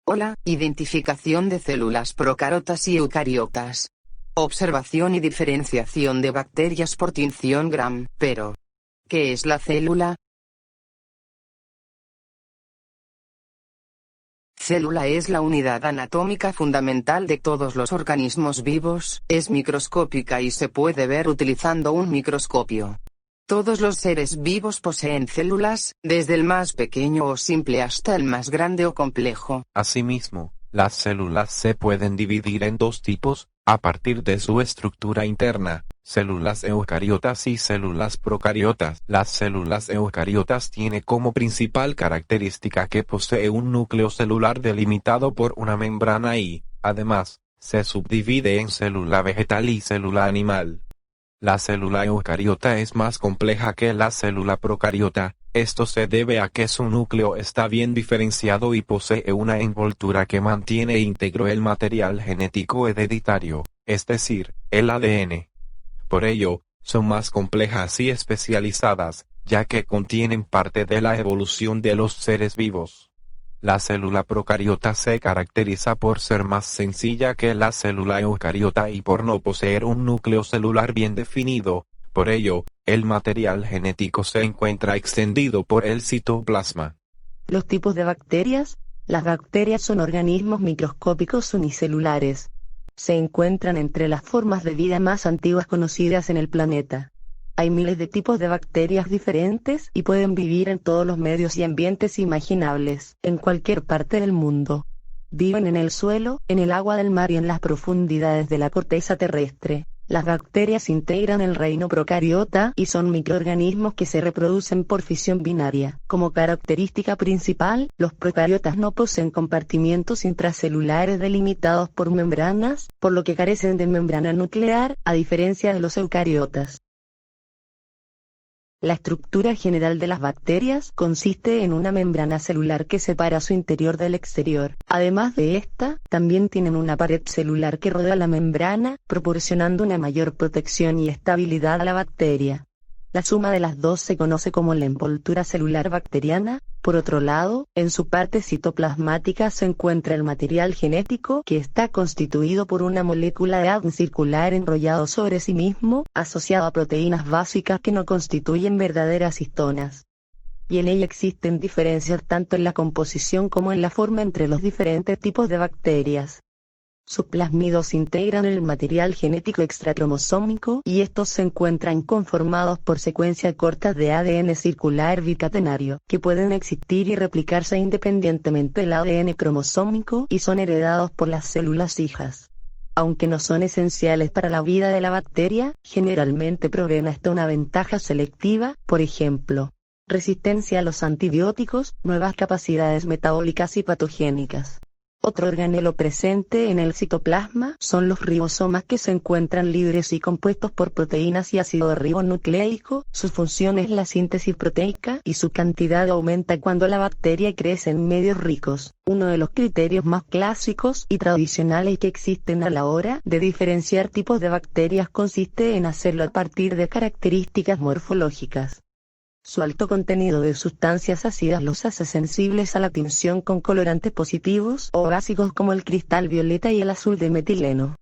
Hola, identificación de células procariotas y eucariotas. Observación y diferenciación de bacterias por tinción Gram. Pero, ¿qué es la célula? Célula es la unidad anatómica fundamental de todos los organismos vivos, es microscópica y se puede ver utilizando un microscopio. Todos los seres vivos poseen células, desde el más pequeño o simple hasta el más grande o complejo. Asimismo, las células se pueden dividir en dos tipos, a partir de su estructura interna, células eucariotas y células procariotas. Las células eucariotas tienen como principal característica que posee un núcleo celular delimitado por una membrana y, además, se subdivide en célula vegetal y célula animal. La célula eucariota es más compleja que la célula procariota. Esto se debe a que su núcleo está bien diferenciado y posee una envoltura que mantiene íntegro el material genético hereditario, es decir, el ADN. Por ello, son más complejas y especializadas, ya que contienen parte de la evolución de los seres vivos. La célula procariota se caracteriza por ser más sencilla que la célula eucariota y por no poseer un núcleo celular bien definido. Por ello, el material genético se encuentra extendido por el citoplasma. Los tipos de bacterias. Las bacterias son organismos microscópicos unicelulares. Se encuentran entre las formas de vida más antiguas conocidas en el planeta. Hay miles de tipos de bacterias diferentes y pueden vivir en todos los medios y ambientes imaginables, en cualquier parte del mundo. Viven en el suelo, en el agua del mar y en las profundidades de la corteza terrestre. Las bacterias integran el reino procariota y son microorganismos que se reproducen por fisión binaria. Como característica principal, los procariotas no poseen compartimientos intracelulares delimitados por membranas, por lo que carecen de membrana nuclear, a diferencia de los eucariotas. La estructura general de las bacterias consiste en una membrana celular que separa su interior del exterior. Además de esta, también tienen una pared celular que rodea la membrana, proporcionando una mayor protección y estabilidad a la bacteria. La suma de las dos se conoce como la envoltura celular bacteriana. Por otro lado, en su parte citoplasmática se encuentra el material genético que está constituido por una molécula de ADN circular enrollado sobre sí mismo, asociado a proteínas básicas que no constituyen verdaderas histonas. Y en ella existen diferencias tanto en la composición como en la forma entre los diferentes tipos de bacterias. Sus plásmidos integran el material genético extracromosómico y estos se encuentran conformados por secuencias cortas de ADN circular bicatenario, que pueden existir y replicarse independientemente del ADN cromosómico y son heredados por las células hijas. Aunque no son esenciales para la vida de la bacteria, generalmente proveen hasta una ventaja selectiva, por ejemplo, resistencia a los antibióticos, nuevas capacidades metabólicas y patogénicas. Otro organelo presente en el citoplasma son los ribosomas que se encuentran libres y compuestos por proteínas y ácido ribonucleico. Su función es la síntesis proteica y su cantidad aumenta cuando la bacteria crece en medios ricos. Uno de los criterios más clásicos y tradicionales que existen a la hora de diferenciar tipos de bacterias consiste en hacerlo a partir de características morfológicas. Su alto contenido de sustancias ácidas los hace sensibles a la tinción con colorantes positivos o básicos como el cristal violeta y el azul de metileno.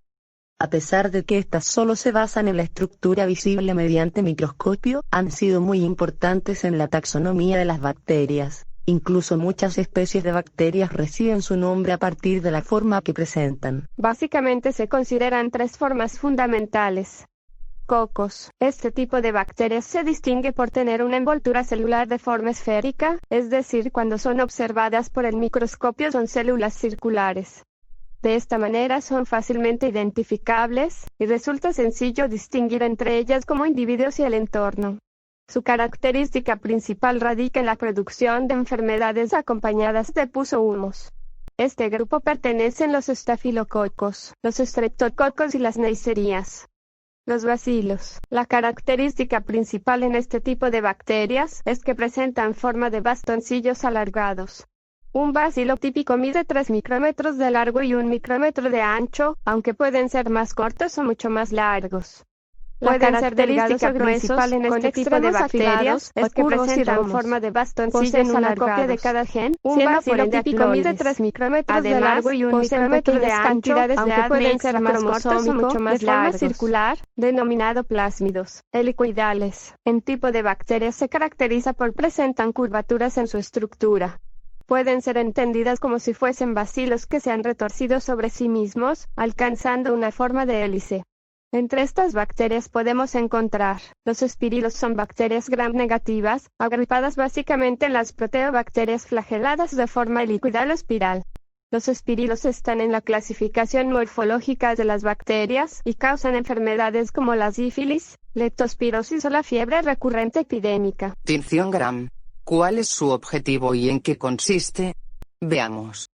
A pesar de que estas solo se basan en la estructura visible mediante microscopio, han sido muy importantes en la taxonomía de las bacterias. Incluso muchas especies de bacterias reciben su nombre a partir de la forma que presentan. Básicamente se consideran tres formas fundamentales. Cocos. Este tipo de bacterias se distingue por tener una envoltura celular de forma esférica, es decir, cuando son observadas por el microscopio son células circulares. De esta manera son fácilmente identificables, y resulta sencillo distinguir entre ellas como individuos y el entorno. Su característica principal radica en la producción de enfermedades acompañadas de puso-humos. Este grupo pertenecen los estafilococos, los streptococos y las neisserías. Los bacilos. La característica principal en este tipo de bacterias es que presentan forma de bastoncillos alargados. Un bacilo típico mide 3 micrómetros de largo y 1 micrómetro de ancho, aunque pueden ser más cortos o mucho más largos. Pueden ser delgados o gruesos. En este tipo de bacterias es que presentan forma de bastoncillos una copia de cada gen. Un bacilo típico mide 3 micrómetros de largo y 1 micrómetro de ancho, aunque pueden ser más cortos o mucho más largos. De forma circular, denominado plásmidos. Helicoidales. En tipo de bacterias se caracteriza por presentan curvaturas en su estructura. Pueden ser entendidas como si fuesen bacilos que se han retorcido sobre sí mismos, alcanzando una forma de hélice. Entre estas bacterias podemos encontrar, los espirilos son bacterias gram negativas, agrupadas básicamente en las proteobacterias flageladas de forma helicoidal o espiral. Los espirilos están en la clasificación morfológica de las bacterias y causan enfermedades como la sífilis, leptospirosis o la fiebre recurrente epidémica. Tinción Gram. ¿Cuál es su objetivo y en qué consiste? Veamos.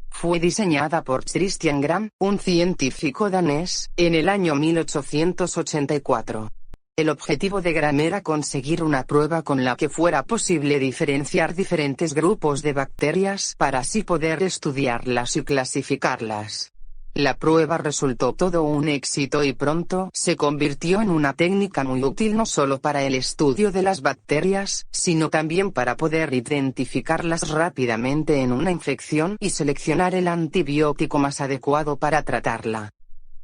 Fue diseñada por Christian Gram, un científico danés, en el año 1884. El objetivo de Gram era conseguir una prueba con la que fuera posible diferenciar diferentes grupos de bacterias para así poder estudiarlas y clasificarlas. La prueba resultó todo un éxito y pronto se convirtió en una técnica muy útil no solo para el estudio de las bacterias, sino también para poder identificarlas rápidamente en una infección y seleccionar el antibiótico más adecuado para tratarla.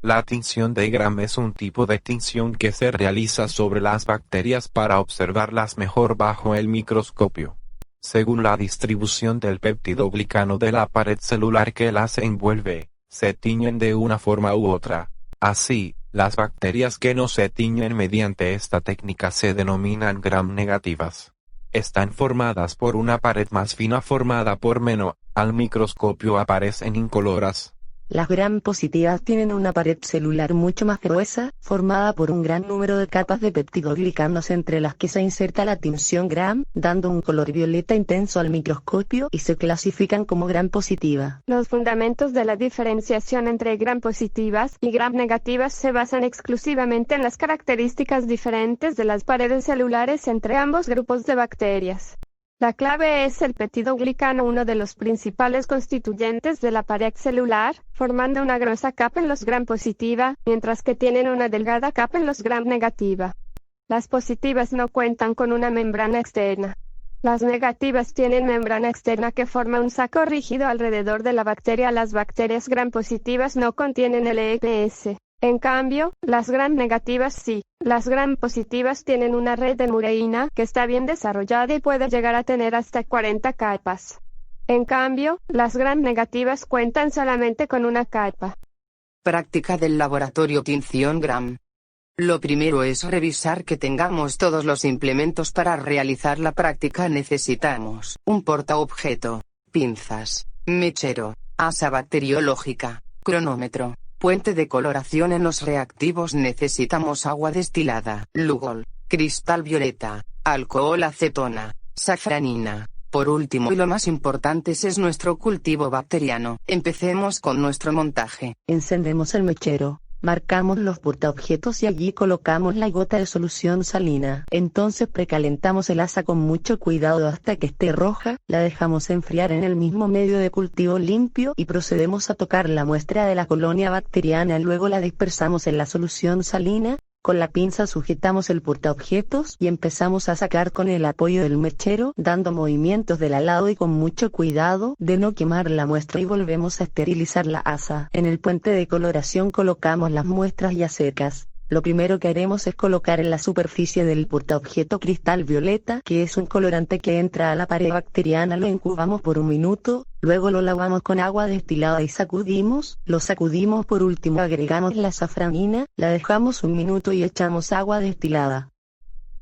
La tinción de Gram es un tipo de tinción que se realiza sobre las bacterias para observarlas mejor bajo el microscopio. Según la distribución del peptidoglicano de la pared celular que las envuelve, se tiñen de una forma u otra. Así, las bacterias que no se tiñen mediante esta técnica se denominan gram negativas. Están formadas por una pared más fina formada por menos, al microscopio aparecen incoloras. Las gram positivas tienen una pared celular mucho más gruesa, formada por un gran número de capas de peptidoglicanos entre las que se inserta la tinción gram, dando un color violeta intenso al microscopio y se clasifican como gram positiva. Los fundamentos de la diferenciación entre gram positivas y gram negativas se basan exclusivamente en las características diferentes de las paredes celulares entre ambos grupos de bacterias. La clave es el peptidoglicano, uno de los principales constituyentes de la pared celular, formando una gruesa capa en los gram positiva, mientras que tienen una delgada capa en los gram negativa. Las positivas no cuentan con una membrana externa. Las negativas tienen membrana externa que forma un saco rígido alrededor de la bacteria. Las bacterias gram positivas no contienen el EPS. En cambio, las gram negativas sí. Las gram positivas tienen una red de mureína que está bien desarrollada y puede llegar a tener hasta 40 capas. En cambio, las gram negativas cuentan solamente con una capa. Práctica del laboratorio tinción Gram. Lo primero es revisar que tengamos todos los implementos para realizar la práctica. Necesitamos un portaobjeto, pinzas, mechero, asa bacteriológica, cronómetro, puente de coloración. En los reactivos necesitamos agua destilada, Lugol, cristal violeta, alcohol acetona, safranina. Por último y lo más importante es nuestro cultivo bacteriano. Empecemos con nuestro montaje. Encendemos el mechero. Marcamos los portaobjetos y allí colocamos la gota de solución salina. Entonces precalentamos el asa con mucho cuidado hasta que esté roja, la dejamos enfriar en el mismo medio de cultivo limpio y procedemos a tocar la muestra de la colonia bacteriana. Luego la dispersamos en la solución salina. Con la pinza sujetamos el portaobjetos y empezamos a sacar con el apoyo del mechero, dando movimientos de lado y con mucho cuidado de no quemar la muestra, y volvemos a esterilizar la asa. En el puente de coloración colocamos las muestras ya secas. Lo primero que haremos es colocar en la superficie del portaobjeto cristal violeta, que es un colorante que entra a la pared bacteriana. Lo incubamos por 1 minuto, luego lo lavamos con agua destilada y lo sacudimos. Por último agregamos la safranina, la dejamos 1 minuto y echamos agua destilada.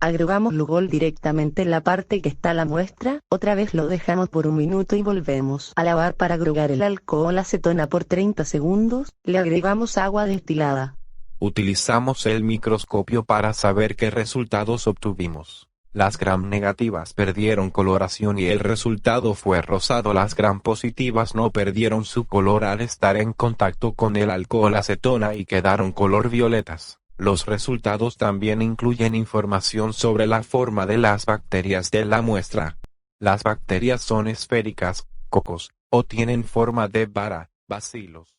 Agregamos Lugol directamente en la parte que está la muestra, otra vez lo dejamos por 1 minuto y volvemos a lavar. Para agregar el alcohol acetona por 30 segundos, le agregamos agua destilada. Utilizamos el microscopio para saber qué resultados obtuvimos. Las gram negativas perdieron coloración y el resultado fue rosado. Las gram positivas no perdieron su color al estar en contacto con el alcohol acetona y quedaron color violetas. Los resultados también incluyen información sobre la forma de las bacterias de la muestra. Las bacterias son esféricas, cocos, o tienen forma de vara, bacilos.